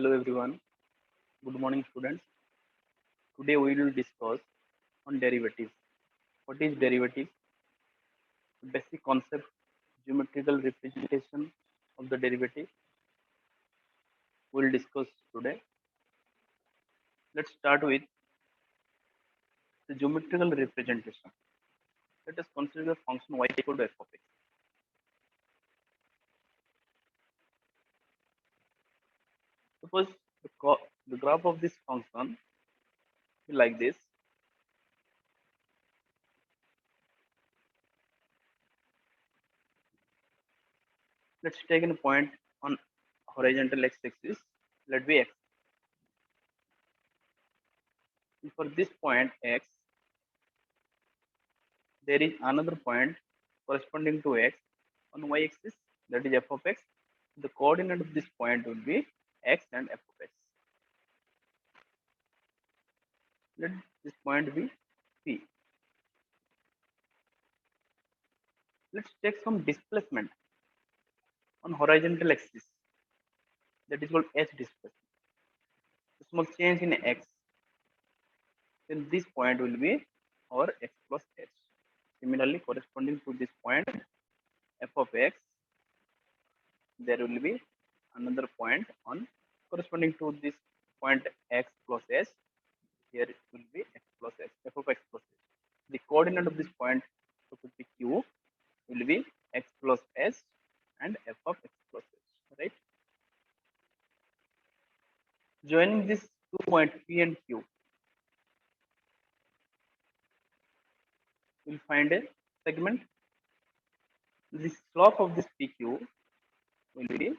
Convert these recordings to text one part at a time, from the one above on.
Hello everyone. Good morning students. Today we will discuss on derivatives. What is derivative? Basic concept, geometrical representation of the derivative. We will discuss today. Let's start with the geometrical representation. Let us consider the function y equal to f of x. Suppose the graph of this function is like this. Let's take a point on horizontal x-axis. Let be x. And for this point x, there is another point corresponding to x on y-axis, that is f of x. The coordinate of this point will be x and f of x. Let this point be P. Let's take some displacement on horizontal axis, that is called h displacement. A small change in x, then this point will be our x plus h. Similarly, corresponding to this point f of x, there will be another point on corresponding to this point x plus h. Here it will be x plus h, f of x plus h. The coordinate of this point supposed to be q will be x plus h and f of x plus h, right? Joining this 2 point P and Q, we'll find a segment. The slope of this PQ will be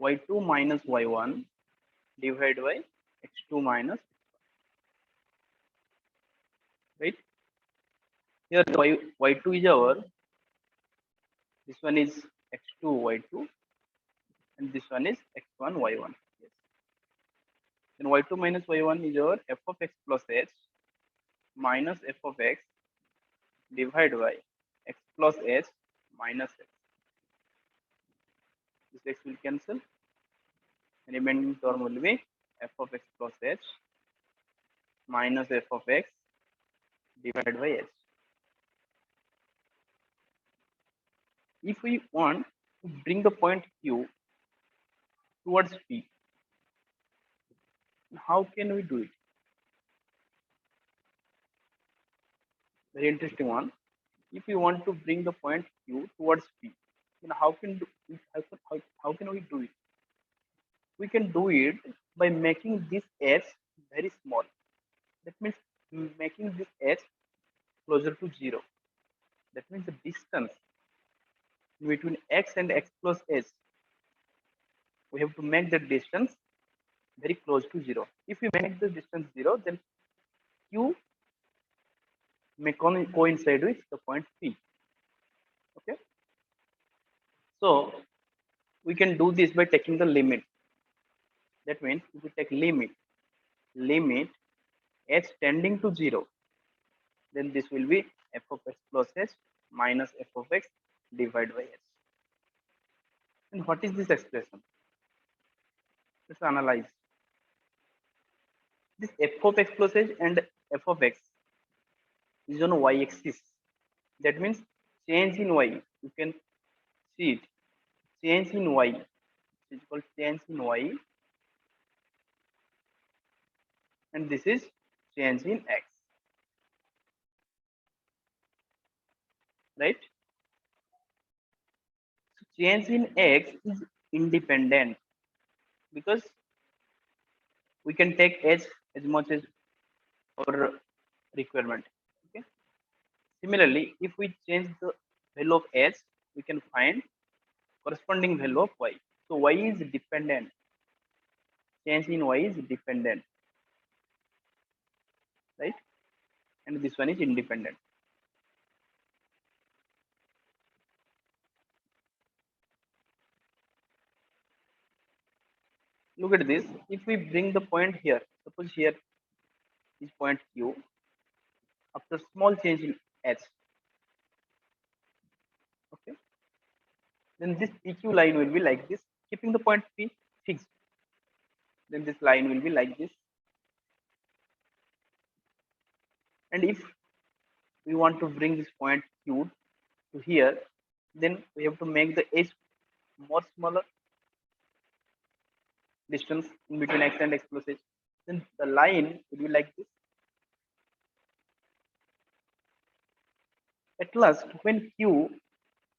y2 minus y1 divided by x2 minus x1, right? Here y2 is our, this one is x2 y2 and this one is x1 y1. Yes. Then y2 minus y1 is our f of x plus h minus f of x divided by x plus h minus x. This x will cancel. Remaining term will be f of x plus h minus f of x divided by h. If we want to bring the point Q towards P, how can we do it? Very interesting one. If we want to bring the point Q towards P, then how can we do it? We can do it by making this h very small. That means making this h closer to 0. That means the distance between x and x plus h, we have to make the distance very close to 0. If we make the distance 0, then Q may coincide with the point P. Okay. So we can do this by taking the limit. That means if we take limit h tending to 0, then this will be f of x plus h minus f of x divided by h. And what is this expression? Let's analyze. This f of x plus h and f of x is on y-axis. That means change in y. You can see it. Change in y is called change in y, and this is change in x. Right? So change in x is independent because we can take h as much as our requirement. Okay. Similarly, if we change the value of h, we can find corresponding value of y. So y is dependent. Change in y is dependent, right? And this one is independent. Look at this. If we bring the point here, suppose here is point Q. After small change in h, okay, then this PQ line will be like this, keeping the point P fixed. Then this line will be like this. And if we want to bring this point Q to here, then we have to make the edge more smaller distance in between X and X plus H. Then the line will be like this. At last, when Q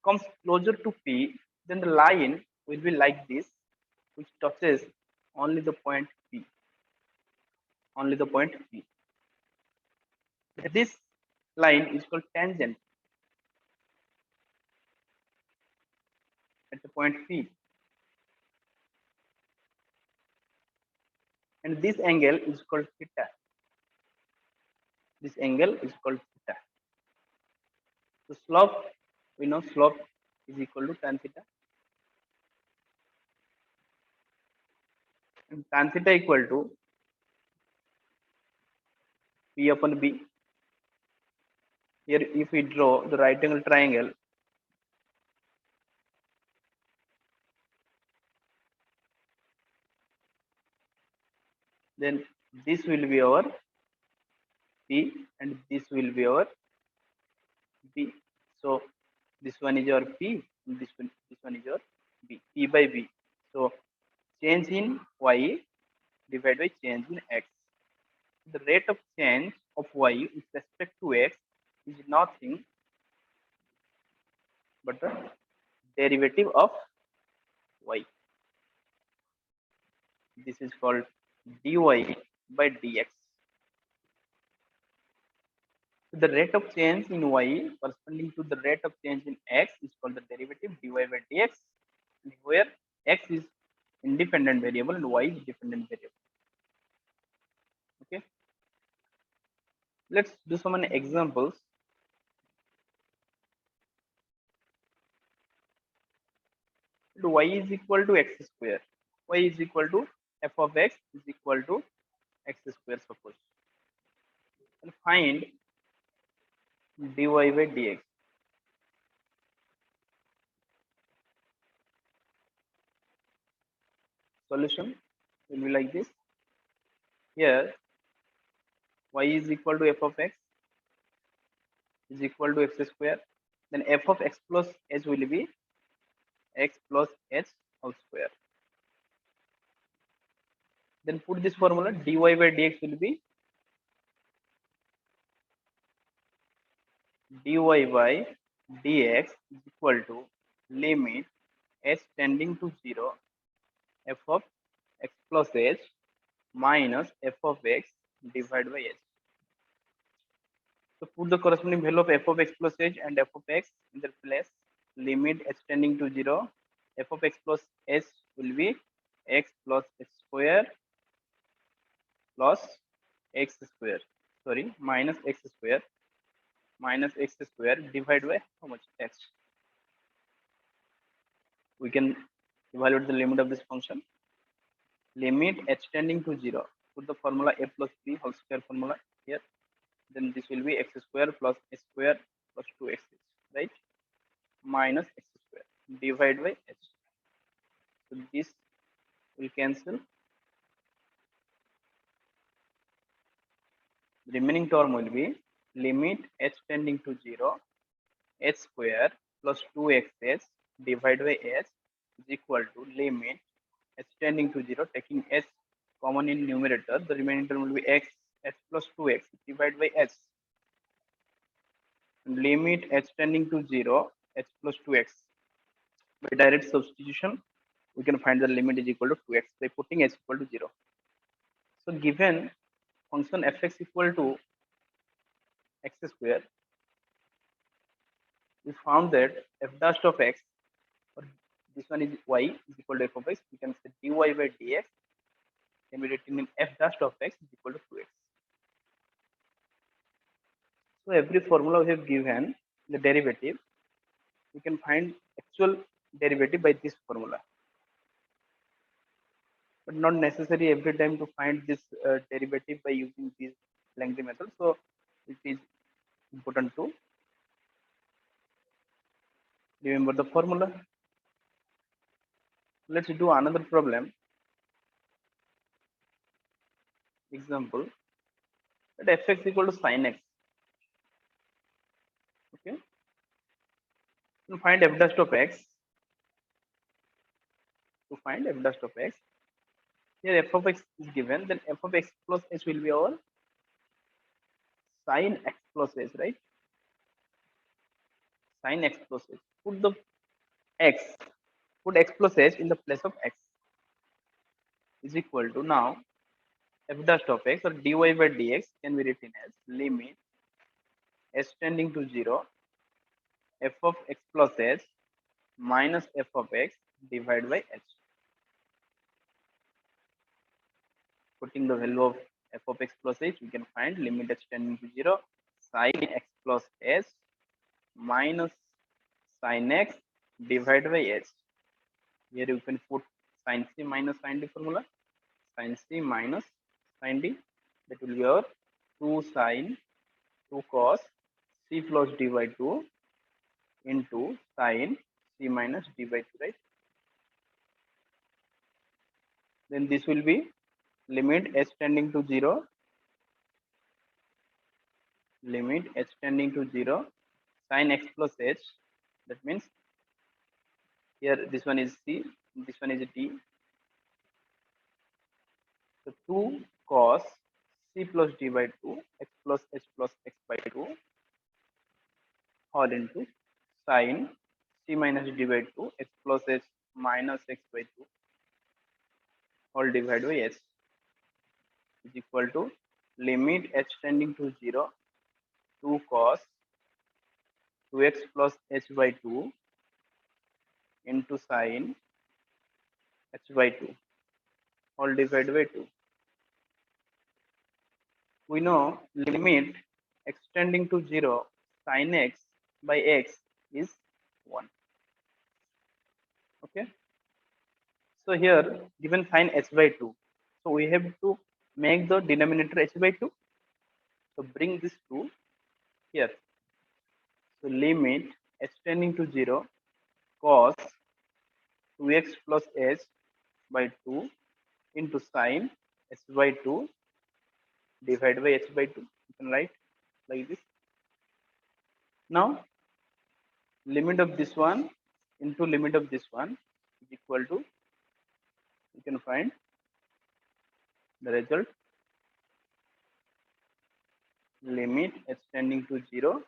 comes closer to P, then the line will be like this, which touches only the point P. Only the point P. This line is called tangent at the point P. And this angle is called theta. This angle is called theta. So slope, we know slope is equal to tan theta. And tan theta equal to P upon B. Here, if we draw the right angle triangle, then this will be our P and this will be our B. So this one is your P, and this one is your B. P by B. So change in Y divided by change in X. The rate of change of Y with respect to X is nothing but the derivative of Y. This is called dy by dx. The rate of change in y corresponding to the rate of change in x is called the derivative dy by dx, where x is independent variable and y is dependent variable. Okay, let's do some examples. Y is equal to x square. Y is equal to f of x is equal to x square, suppose, and find dy by dx. Solution will be like this. Here y is equal to f of x is equal to x square. Then f of x plus h will be x plus h whole square. Then put this formula, dy by dx will be dy by dx is equal to limit h tending to 0 f of x plus h minus f of x divided by h. So put the corresponding value of f of x plus h and f of x in their place. Limit h tending to 0, f of x plus h will be x plus h square plus x square, sorry, minus x square divided by how much? X. We can evaluate the limit of this function. Limit h tending to 0. Put the formula a plus b whole square formula here. Then this will be x square plus h square plus 2x, right? Minus x square divided by h. So this will cancel. The remaining term will be limit h tending to 0 h square plus 2xh divided by h is equal to limit h tending to 0, taking h common in numerator, the remaining term will be x plus 2x divided by h. And limit h tending to 0 h plus 2x. By direct substitution, we can find the limit is equal to 2x by putting h equal to 0. So given function fx equal to x square, we found that f dash of x, or this one is y, is equal to f of x. We can say dy by dx can be written in f dash of x is equal to 2x. So every formula we have given the derivative, we can find actual derivative by this formula, but not necessary every time to find this derivative by using this lengthy method. So it is important to remember the formula. Let's do another problem. Example, let fx equal to sin x. Okay, to find f dash of x. To find f dash of x, here f of x is given, then f of x plus h will be our sin x plus h, right? Sin x plus h. Put the x, put x plus h in the place of x is equal to, now f dash of x or dy by dx can be written as limit s tending to 0 f of x plus h minus f of x divided by h. Putting the value of f of x plus h, we can find limit h tending to 0 sin x plus h minus sin x divided by h. Here you can put sin c minus sin d formula. Sin c minus sin d, that will be our 2 sin 2 cos c plus d by 2 into sin c minus d by 2, right? Then this will be limit h tending to 0, limit h tending to 0 sin x plus h. That means here this one is c, this one is d. So 2 cos c plus d by 2 x plus h plus x by 2 all into sin c minus d by 2 x plus h minus x by 2 all divided by h is equal to limit h tending to 0 2 cos 2x plus h by 2 into sin h by 2 all divided by 2. We know limit x tending to 0 sin x by x is 1. Okay, so here given sin h by 2, so we have to make the denominator h by 2. So bring this 2 here. So limit h tending to 0 cos 2x plus h by 2 into sin h by 2 divided by h by 2. You can write like this. Now limit of this one into limit of this one is equal to, you can find the result, limit h tending to 0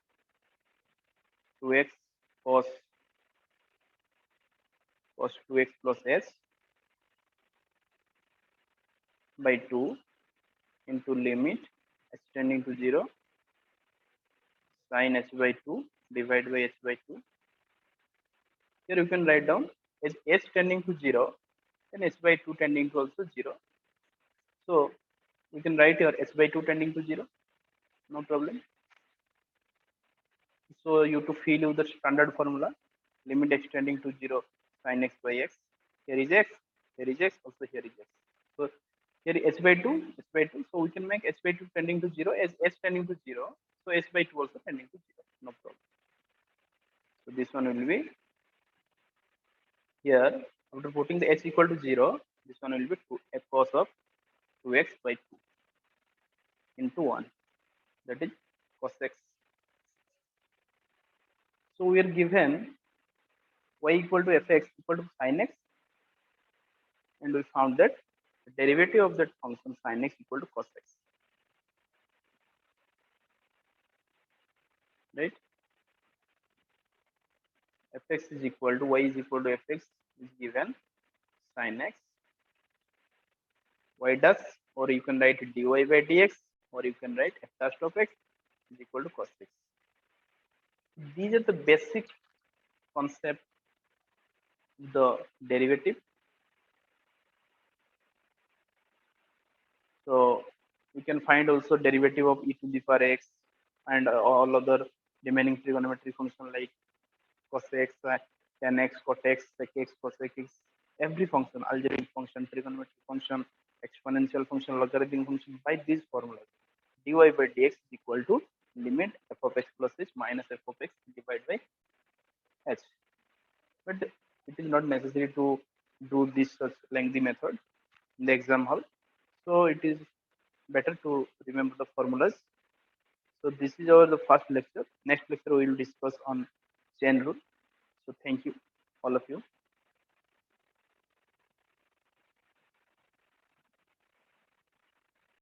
2x cos 2x plus h by 2 into limit h tending to 0 sin h by 2 divided by h by 2. Here you can write down as h tending to 0, then h by 2 tending to also 0. So we can write here h by 2 tending to 0, no problem. So you have to fill with the standard formula, limit x tending to 0 sin x by x. Here is x, here is x, also here is x. So here h by 2, h by 2. So we can make h by 2 tending to 0 as h tending to 0. So h by 2 also tending to 0, no problem. So this one will be here, after putting the h equal to 0, this one will be 2 f cos of 2x by 2 into 1, that is cos x. So we are given y equal to fx equal to sin x, and we found that the derivative of that function sin x equal to cos x, right? Fx is equal to y is equal to fx is given sin x, y dash, or you can write dy by dx, or you can write f dash of x is equal to cos x. These are the basic concept of the derivative. So we can find also derivative of e to the power x and all other remaining trigonometric function like cos x, tan x, cot x, sec x, cosec x, every function, algebraic function, trigonometric function, exponential function, logarithmic function by these formulas. dy by dx is equal to limit f of x plus h minus f of x divided by h. But it is not necessary to do this such lengthy method in the exam hall. So it is better to remember the formulas. So this is our the first lecture. Next lecture we will discuss on chain rule. So thank you, all of you.